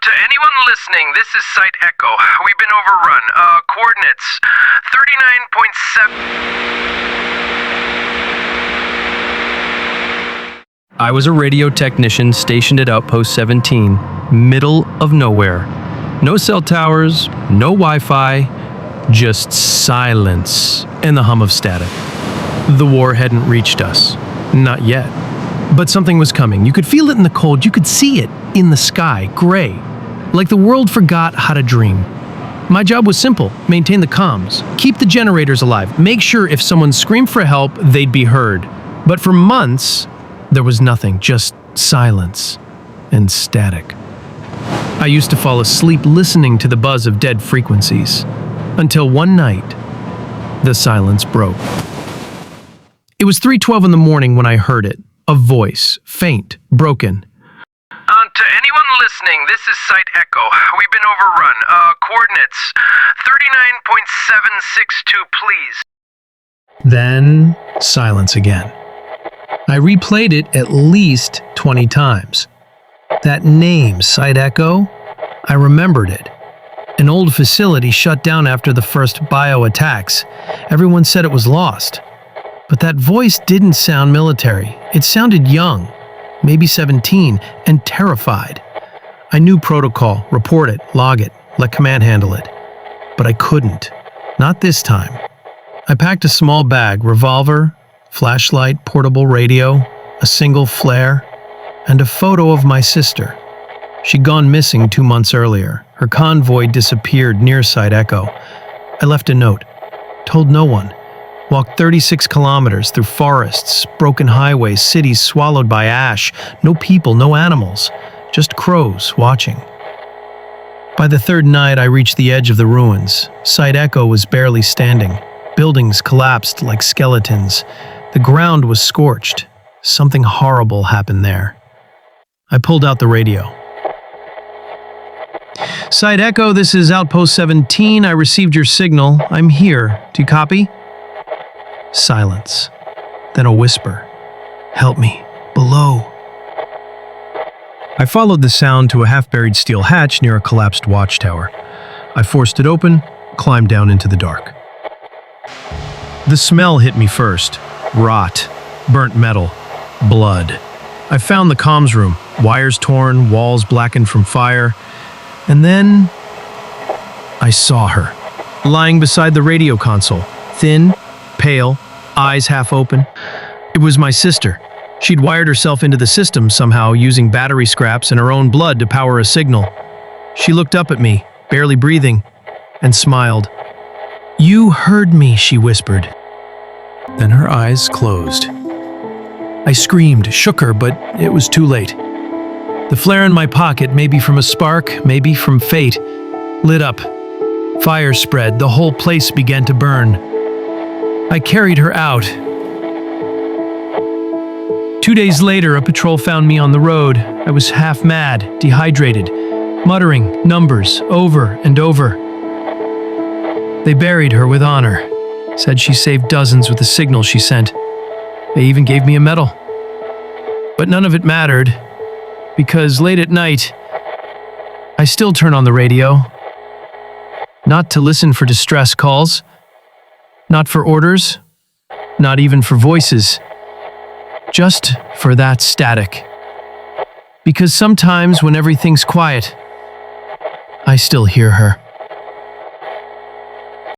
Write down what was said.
To anyone listening, this is Site Echo. We've been overrun. Coordinates 39.7. I was a radio technician stationed at Outpost 17, middle of nowhere. No cell towers, no Wi-Fi, just silence and the hum of static. The war hadn't reached us. Not yet. But something was coming. You could feel it in the cold. You could see it in the sky, gray. Like the world forgot how to dream. My job was simple. Maintain the comms. Keep the generators alive. Make sure if someone screamed for help, they'd be heard. But for months, there was nothing. Just silence and static. I used to fall asleep listening to the buzz of dead frequencies. Until one night, the silence broke. It was 3:12 in the morning when I heard it. A voice, faint, broken. To anyone listening, this is Site Echo. We've been overrun. Coordinates 39.762, please. Then, silence again. I replayed it at least 20 times. That name, Site Echo, I remembered it. An old facility shut down after the first bio-attacks. Everyone said it was lost. But that voice didn't sound military. It sounded young, maybe 17, and terrified. I knew protocol, report it, log it, let command handle it. But I couldn't. Not this time. I packed a small bag, revolver, flashlight, portable radio, a single flare, and a photo of my sister. She'd gone missing 2 months earlier. Her convoy disappeared near Site Echo. I left a note. Told no one. Walked 36 kilometers through forests, broken highways, cities swallowed by ash. No people, no animals. Just crows watching. By the third night, I reached the edge of the ruins. Site Echo was barely standing. Buildings collapsed like skeletons. The ground was scorched. Something horrible happened there. I pulled out the radio. Site Echo, this is Outpost 17. I received your signal. I'm here. Do you copy? Silence. Then a whisper. Help me. Below. I followed the sound to a half-buried steel hatch near a collapsed watchtower. I forced it open, climbed down into the dark. The smell hit me first. Rot. Burnt metal. Blood. I found the comms room. Wires torn, walls blackened from fire. And then I saw her, lying beside the radio console, thin, pale, eyes half open. It was my sister. She'd wired herself into the system somehow, using battery scraps and her own blood to power a signal. She looked up at me, barely breathing, and smiled. "You heard me," she whispered. Then her eyes closed. I screamed, shook her, but it was too late. The flare in my pocket, maybe from a spark, maybe from fate, lit up. Fire spread, the whole place began to burn. I carried her out. 2 days later, a patrol found me on the road. I was half mad, dehydrated, muttering numbers over and over. They buried her with honor, said she saved dozens with the signal she sent. They even gave me a medal. But none of it mattered, because late at night, I still turn on the radio. Not to listen for distress calls, not for orders, not even for voices, just for that static. Because sometimes when everything's quiet, I still hear her.